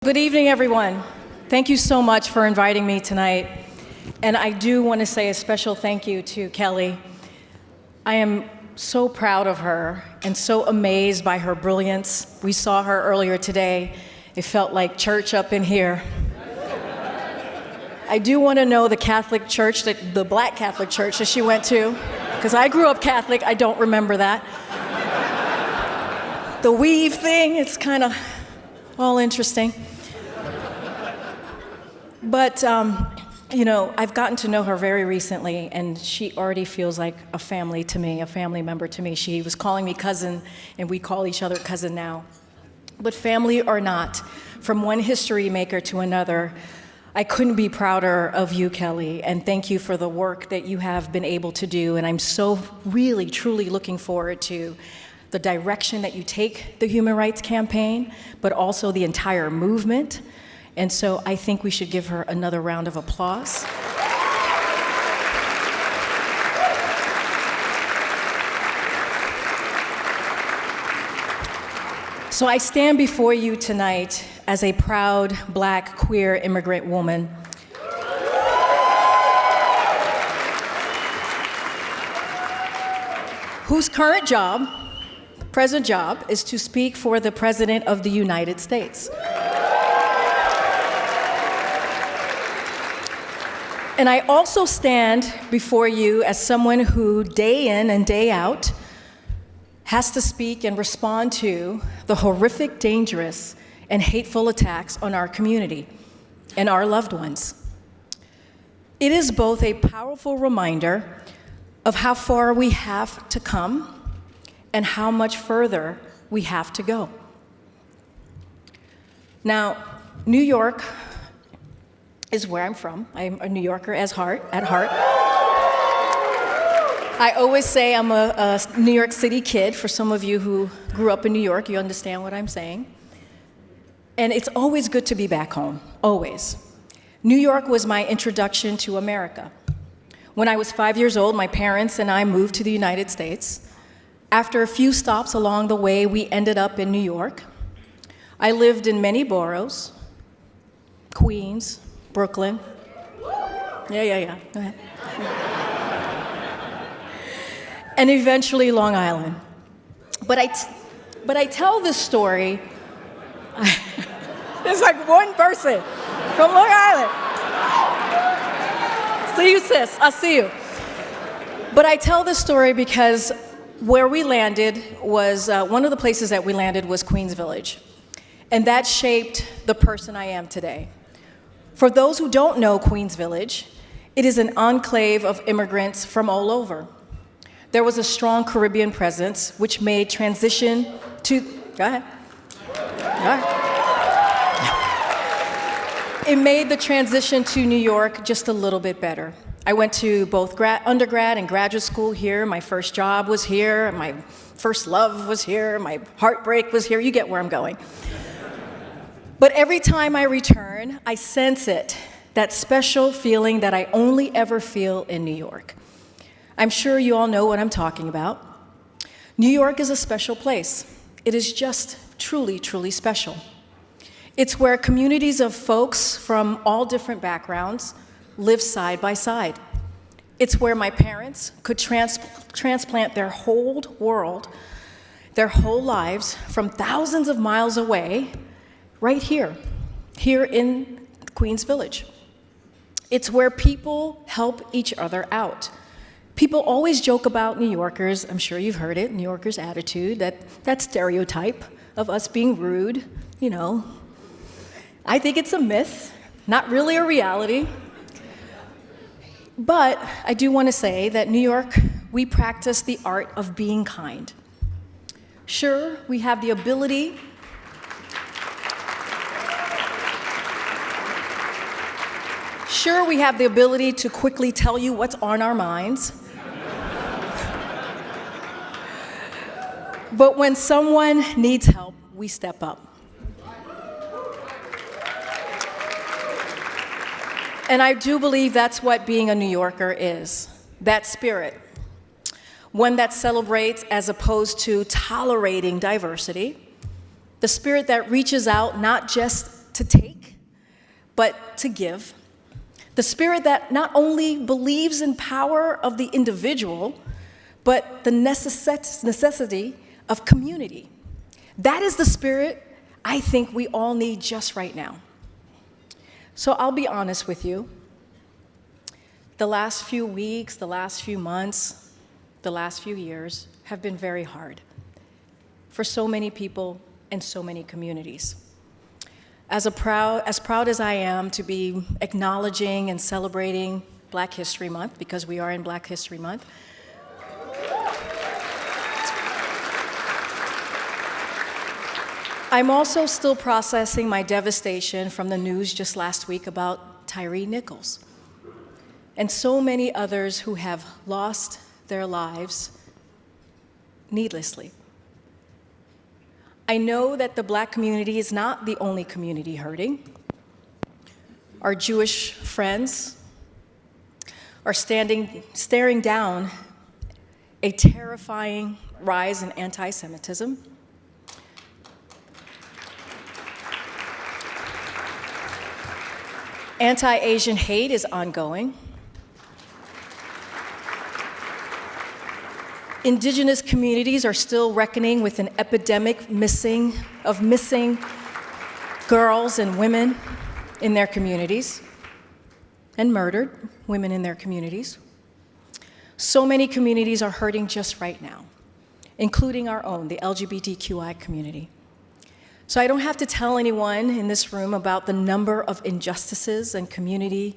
Good evening, everyone. Thank you so much for inviting me tonight. And I do want to say a special thank you to Kelly. I am so proud of her and so amazed by her brilliance. We saw her earlier today. It felt like church up in here. I do want to know the Catholic church, the Black Catholic church that she went to, because I grew up Catholic. I don't remember that. The weave thing, it's kind of all interesting. But, I've gotten to know her very recently, and she already feels like a family to me, a family member to me. She was calling me cousin, and we call each other cousin now. But family or not, from one history maker to another, I couldn't be prouder of you, Kelly, and thank you for the work that you have been able to do. And I'm so really, truly looking forward to the direction that you take the Human Rights Campaign, but also the entire movement. And so I think we should give her another round of applause. So I stand before you tonight as a proud Black queer immigrant woman whose current job, present job, is to speak for the President of the United States. And I also stand before you as someone who, day in and day out, has to speak and respond to the horrific, dangerous, and hateful attacks on our community and our loved ones. It is both a powerful reminder of how far we have to come and how much further we have to go. Now, New York is where I'm from. I'm a New Yorker at heart. I always say I'm a New York City kid. For some of you who grew up in New York, you understand what I'm saying. And it's always good to be back home, always. New York was my introduction to America. When I was 5 years old, my parents and I moved to the United States. After a few stops along the way, we ended up in New York. I lived in many boroughs, Queens, Brooklyn. Yeah. Go ahead. And eventually Long Island. But I tell this story. There's like one person from Long Island. See you, sis. I'll see you. But I tell this story because where we landed was, one of the places that we landed was Queens Village. And that shaped the person I am today. For those who don't know Queens Village, it is an enclave of immigrants from all over. There was a strong Caribbean presence, which made transition to, go ahead. It made the transition to New York just a little bit better. I went to both undergrad and graduate school here. My first job was here. My first love was here. My heartbreak was here. You get where I'm going. But every time I return, I sense it, that special feeling that I only ever feel in New York. I'm sure you all know what I'm talking about. New York is a special place. It is just truly, truly special. It's where communities of folks from all different backgrounds live side by side. It's where my parents could transplant their whole world, their whole lives from thousands of miles away, right here in Queens Village. It's where people help each other out. People always joke about New Yorkers, I'm sure you've heard it, New Yorkers' attitude, that stereotype of us being rude, I think it's a myth, not really a reality. But I do want to say that New York, we practice the art of being kind. Sure, we have the ability to quickly tell you what's on our minds. But when someone needs help, we step up. And I do believe that's what being a New Yorker is, that spirit. One that celebrates as opposed to tolerating diversity, the spirit that reaches out not just to take, but to give. The spirit that not only believes in power of the individual, but the necessity of community. That is the spirit I think we all need just right now. So I'll be honest with you. The last few weeks, the last few months, the last few years have been very hard for so many people and so many communities. As proud as I am to be acknowledging and celebrating Black History Month, because we are in Black History Month, I'm also still processing my devastation from the news just last week about Tyre Nichols and so many others who have lost their lives needlessly. I know that the Black community is not the only community hurting. Our Jewish friends are staring down a terrifying rise in anti-Semitism. Anti-Asian hate is ongoing. Indigenous communities are still reckoning with an epidemic of missing girls and women in their communities, and murdered women in their communities. So many communities are hurting just right now, including our own, the LGBTQI community. So I don't have to tell anyone in this room about the number of injustices and community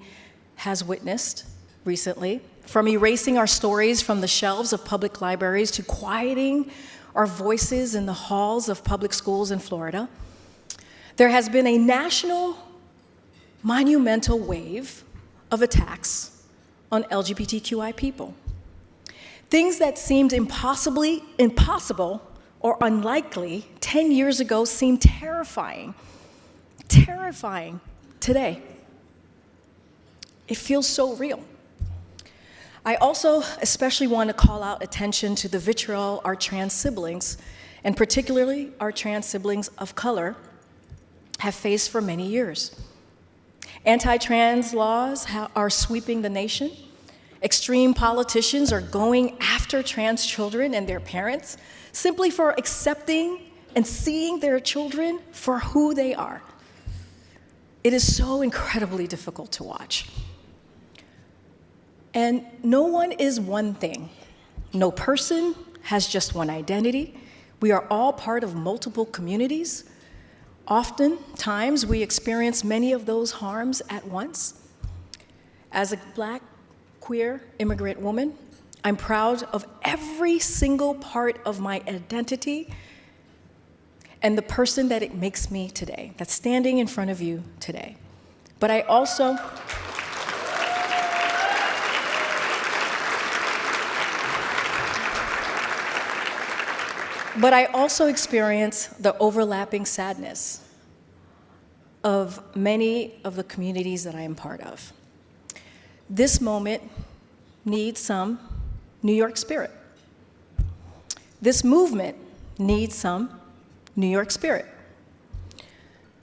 has witnessed recently, from erasing our stories from the shelves of public libraries to quieting our voices in the halls of public schools in Florida. There has been a national, monumental wave of attacks on LGBTQI people. Things that seemed impossible or unlikely 10 years ago seem terrifying today. It feels so real. I also especially want to call out attention to the vitriol our trans siblings, and particularly our trans siblings of color, have faced for many years. Anti-trans laws are sweeping the nation. Extreme politicians are going after trans children and their parents simply for accepting and seeing their children for who they are. It is so incredibly difficult to watch. And no one is one thing. No person has just one identity. We are all part of multiple communities. Oftentimes, we experience many of those harms at once. As a Black, queer, immigrant woman, I'm proud of every single part of my identity and the person that it makes me today, that's standing in front of you today. But I also experience the overlapping sadness of many of the communities that I am part of. This moment needs some New York spirit. This movement needs some New York spirit.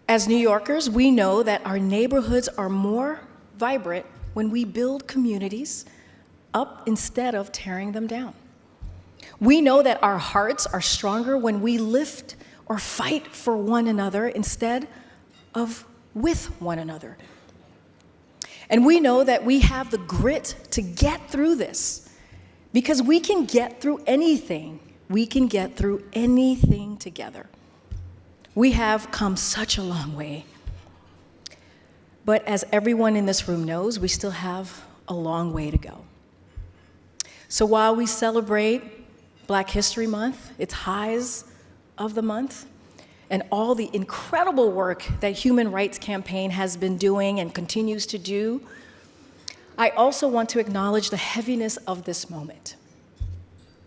As New Yorkers, we know that our neighborhoods are more vibrant when we build communities up instead of tearing them down. We know that our hearts are stronger when we lift or fight for one another instead of with one another. And we know that we have the grit to get through this, because we can get through anything. We can get through anything together. We have come such a long way. But as everyone in this room knows, we still have a long way to go. So while we celebrate Black History Month, its highs of the month, and all the incredible work that Human Rights Campaign has been doing and continues to do, I also want to acknowledge the heaviness of this moment.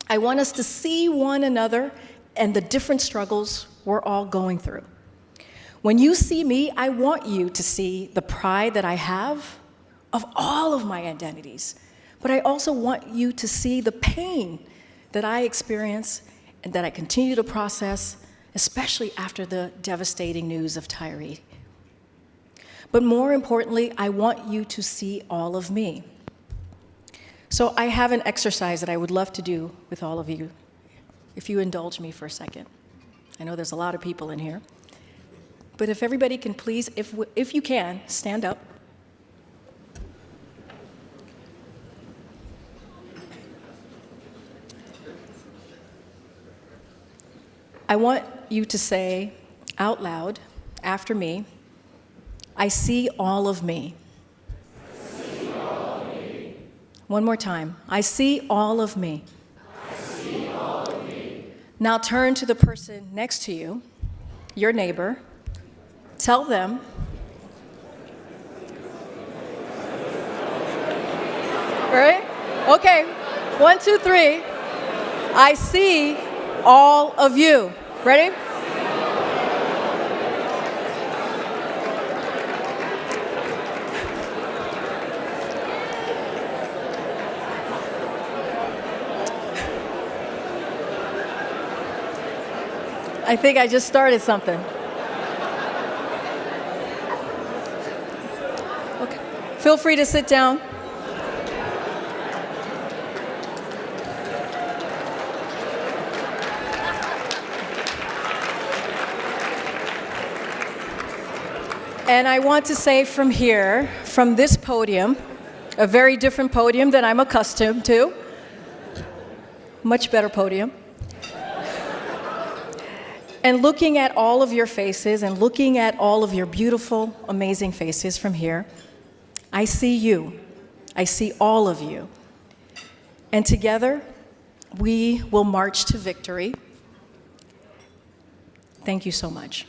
I want us to see one another and the different struggles we're all going through. When you see me, I want you to see the pride that I have of all of my identities, but I also want you to see the pain that I experience and that I continue to process, especially after the devastating news of Tyre. But more importantly, I want you to see all of me. So I have an exercise that I would love to do with all of you, if you indulge me for a second. I know there's a lot of people in here. But if everybody can please, if you can, stand up. I want you to say out loud, after me, I see all of me. I see all of me. One more time. I see all of me. I see all of me. Now turn to the person next to you, your neighbor. Tell them. Right? Okay. 1, 2, 3. I see all of you. Ready? I think I just started something. Okay. Feel free to sit down. And I want to say from here, from this podium, a very different podium than I'm accustomed to, much better podium, and looking at all of your faces and looking at all of your beautiful, amazing faces from here, I see you. I see all of you. And together, we will march to victory. Thank you so much.